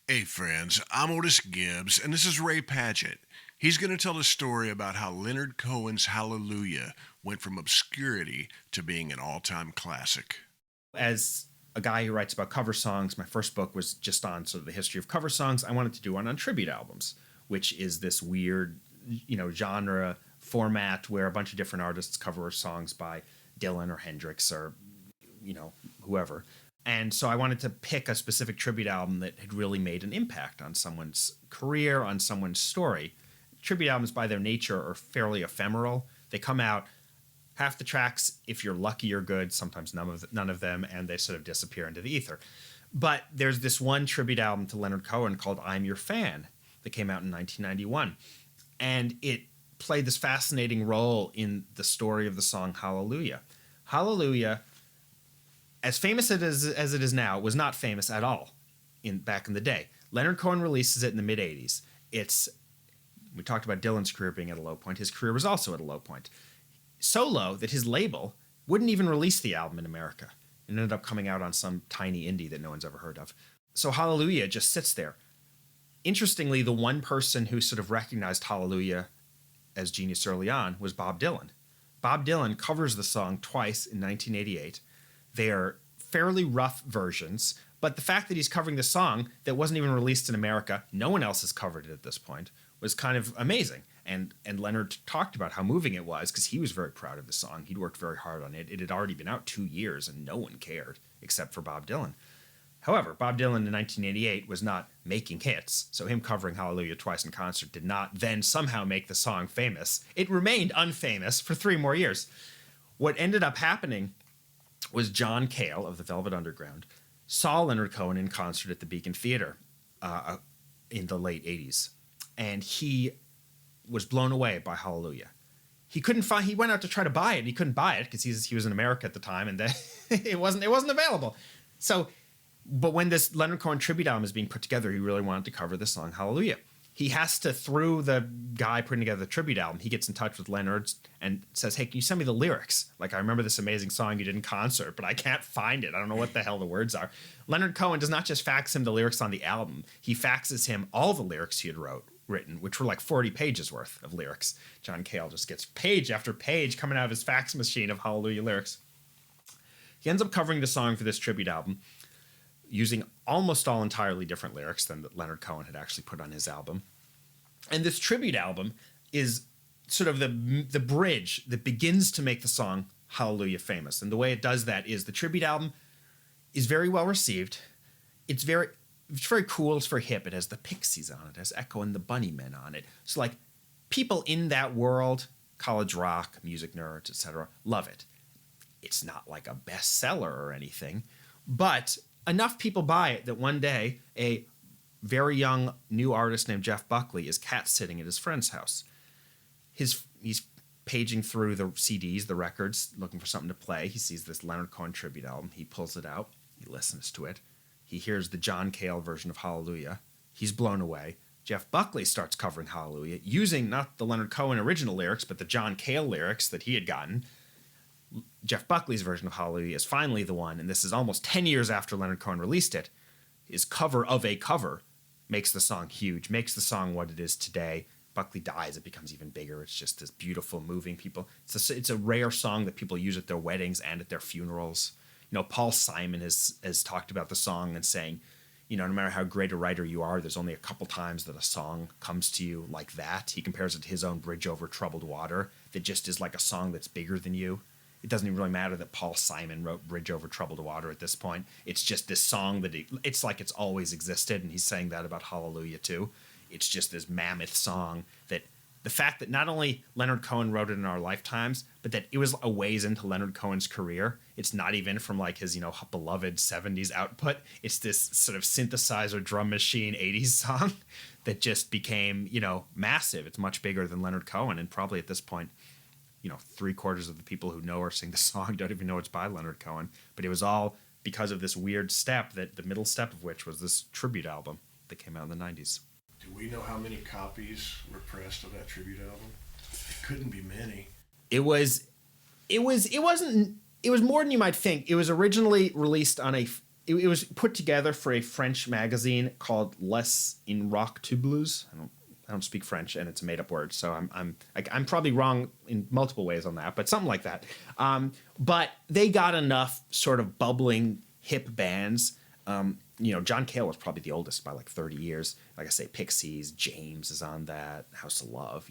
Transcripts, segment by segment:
Hey friends, I'm Otis Gibbs, and this is Ray Padgett. He's going to tell a story about how Leonard Cohen's Hallelujah went from obscurity to being an all-time classic. As a guy who writes about cover songs, my first book was just on sort of the history of cover songs. I wanted to do one on tribute albums, which is this weird, genre format where a bunch of different artists cover songs by Dylan or Hendrix or, whoever. And so I wanted to pick a specific tribute album that had really made an impact on someone's career, on someone's story. Tribute albums, by their nature, are fairly ephemeral. They come out, half the tracks, if you're lucky or good, sometimes none of them, and they sort of disappear into the ether. But there's this one tribute album to Leonard Cohen called I'm Your Fan that came out in 1991. And it played this fascinating role in the story of the song Hallelujah. Hallelujah, as famous as it is now, was not famous at all back in the day. Leonard Cohen releases it in the mid-'80s. We talked about Dylan's career being at a low point. His career was also at a low point. So low that his label wouldn't even release the album in America. It ended up coming out on some tiny indie that no one's ever heard of. So Hallelujah just sits there. Interestingly, the one person who sort of recognized Hallelujah as genius early on was Bob Dylan. Bob Dylan covers the song twice in 1988. They are fairly rough versions, but the fact that he's covering the song that wasn't even released in America, no one else has covered it at this point, was kind of amazing. And Leonard talked about how moving it was because he was very proud of the song. He'd worked very hard on it. It had already been out 2 years and no one cared except for Bob Dylan. However, Bob Dylan in 1988 was not making hits, so him covering Hallelujah twice in concert did not then somehow make the song famous. It remained unfamous for 3 more years. What ended up happening was John Cale of the Velvet Underground saw Leonard Cohen in concert at the Beacon Theater in the late 80s, and he was blown away by Hallelujah. He went out to try to buy it, and he couldn't buy it because he was in America at the time, and it wasn't available. But when this Leonard Cohen tribute album is being put together, he really wanted to cover the song Hallelujah. He has to, through the guy putting together the tribute album, he gets in touch with Leonard and says, hey, can you send me the lyrics? Like, I remember this amazing song you did in concert, but I can't find it. I don't know what the hell the words are. Leonard Cohen does not just fax him the lyrics on the album. He faxes him all the lyrics he had written, which were like 40 pages worth of lyrics. John Cale just gets page after page coming out of his fax machine of Hallelujah lyrics. He ends up covering the song for this tribute album using almost all entirely different lyrics than that Leonard Cohen had actually put on his album. And this tribute album is sort of the bridge that begins to make the song Hallelujah famous. And the way it does that is the tribute album is very well received. It's very cool. It's very hip. It has the Pixies on it. It has Echo and the Bunnymen on it. So like people in that world, college rock, music nerds, etc., love it. It's not like a bestseller or anything, but enough people buy it that one day a very young new artist named Jeff Buckley is cat sitting at his friend's house. He's paging through the CDs, the records, looking for something to play. He sees this Leonard Cohen tribute album. He pulls it out. He listens to it. He hears the John Cale version of Hallelujah. He's blown away. Jeff Buckley starts covering Hallelujah using not the Leonard Cohen original lyrics, but the John Cale lyrics that he had gotten. Jeff Buckley's version of Hallelujah is finally the one, and this is almost 10 years after Leonard Cohen released it. His cover of a cover makes the song huge, makes the song what it is today. Buckley dies, it becomes even bigger. It's just this beautiful, moving people. It's a rare song that people use at their weddings and at their funerals. Paul Simon has talked about the song and saying, no matter how great a writer you are, there's only a couple times that a song comes to you like that. He compares it to his own Bridge Over Troubled Water, that just is like a song that's bigger than you. It doesn't even really matter that Paul Simon wrote Bridge Over Troubled Water at this point. It's just this song that it's like it's always existed, and he's saying that about Hallelujah too. It's just this mammoth song that the fact that not only Leonard Cohen wrote it in our lifetimes, but that it was a ways into Leonard Cohen's career. It's not even from like his, beloved 70s output. It's this sort of synthesizer drum machine 80s song that just became, massive. It's much bigger than Leonard Cohen, and probably at this point, 3/4 of the people who know or sing the song don't even know it's by Leonard Cohen. But it was all because of this weird step, that the middle step of which was this tribute album that came out in the 90s. Do we know how many copies were pressed of that tribute album? It couldn't be many. It was more than you might think. It was originally released on a it was put together for a French magazine called Les Inroctables. I don't speak French, and it's a made up word, so I'm probably wrong in multiple ways on that, but something like that. But they got enough sort of bubbling hip bands. John Cale was probably the oldest by like 30 years. Like I say, Pixies, James is on that, House of Love,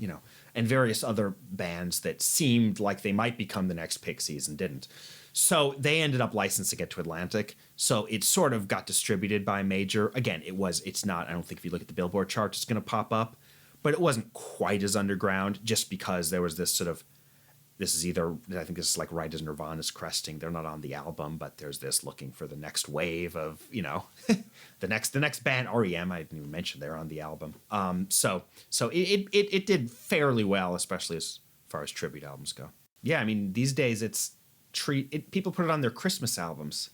and various other bands that seemed like they might become the next Pixies and didn't. So they ended up licensing it to Atlantic. So it sort of got distributed by a major. Again, it's not, I don't think if you look at the Billboard charts, it's going to pop up. But it wasn't quite as underground just because there was this sort of, I think this is like right as Nirvana's cresting. They're not on the album, but there's this looking for the next wave of, the next band, REM, I didn't even mention they're on the album. So it did fairly well, especially as far as tribute albums go. Yeah, I mean, these days people put it on their Christmas albums.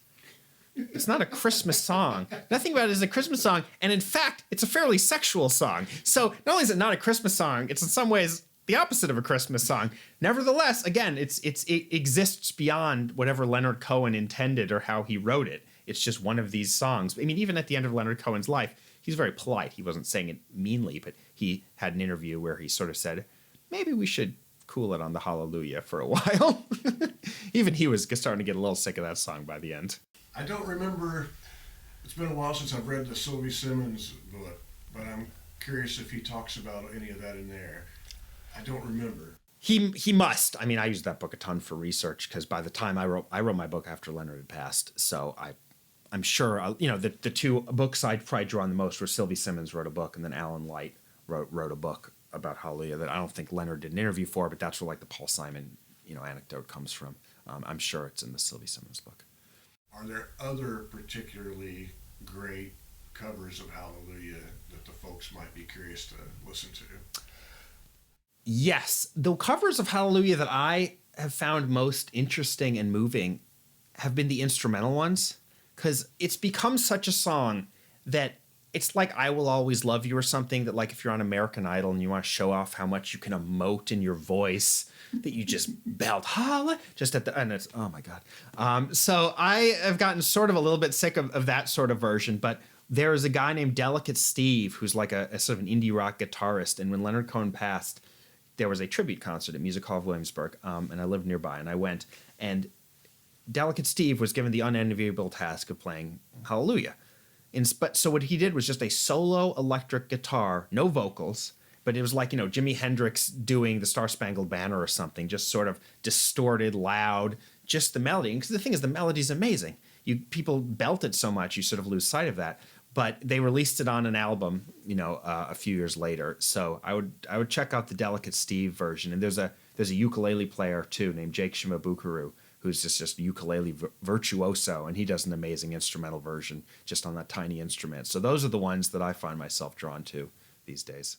It's not a Christmas song. Nothing about it is a Christmas song. And in fact, it's a fairly sexual song. So not only is it not a Christmas song, it's in some ways the opposite of a Christmas song. Nevertheless, again, it exists beyond whatever Leonard Cohen intended or how he wrote it. It's just one of these songs. I mean, even at the end of Leonard Cohen's life, he's very polite. He wasn't saying it meanly, but he had an interview where he sort of said, maybe we should cool it on the Hallelujah for a while. Even he was starting to get a little sick of that song by the end. I don't remember. It's been a while since I've read the Sylvie Simmons book, but I'm curious if he talks about any of that in there. I don't remember. He must. I mean, I used that book a ton for research because by the time I wrote my book after Leonard had passed, so I'm sure the two books I'd probably drawn the most were Sylvie Simmons wrote a book, and then Alan Light wrote a book about Hallelujah that I don't think Leonard did an interview for, but that's where like the Paul Simon anecdote comes from. I'm sure it's in the Sylvie Simmons book. Are there other particularly great covers of Hallelujah that the folks might be curious to listen to? Yes. The covers of Hallelujah that I have found most interesting and moving have been the instrumental ones, because it's become such a song that it's like I Will Always Love You or something, that like if you're on American Idol and you want to show off how much you can emote in your voice, that you just belt holla just at the and it's oh my god. So I have gotten sort of a little bit sick of that sort of version, but there is a guy named Delicate Steve who's like a sort of an indie rock guitarist, and when Leonard Cohen passed, there was a tribute concert at Music Hall of Williamsburg, and I lived nearby, and I went, and Delicate Steve was given the unenviable task of playing Hallelujah. So what he did was just a solo electric guitar, no vocals, but it was like, Jimi Hendrix doing the Star Spangled Banner or something, just sort of distorted, loud, just the melody. Because the thing is, the melody's amazing. People belt it so much, you sort of lose sight of that. But they released it on an album, a few years later. So I would check out the Delicate Steve version. And there's a ukulele player too named Jake Shimabukuro, who's just ukulele virtuoso, and he does an amazing instrumental version just on that tiny instrument. So those are the ones that I find myself drawn to these days.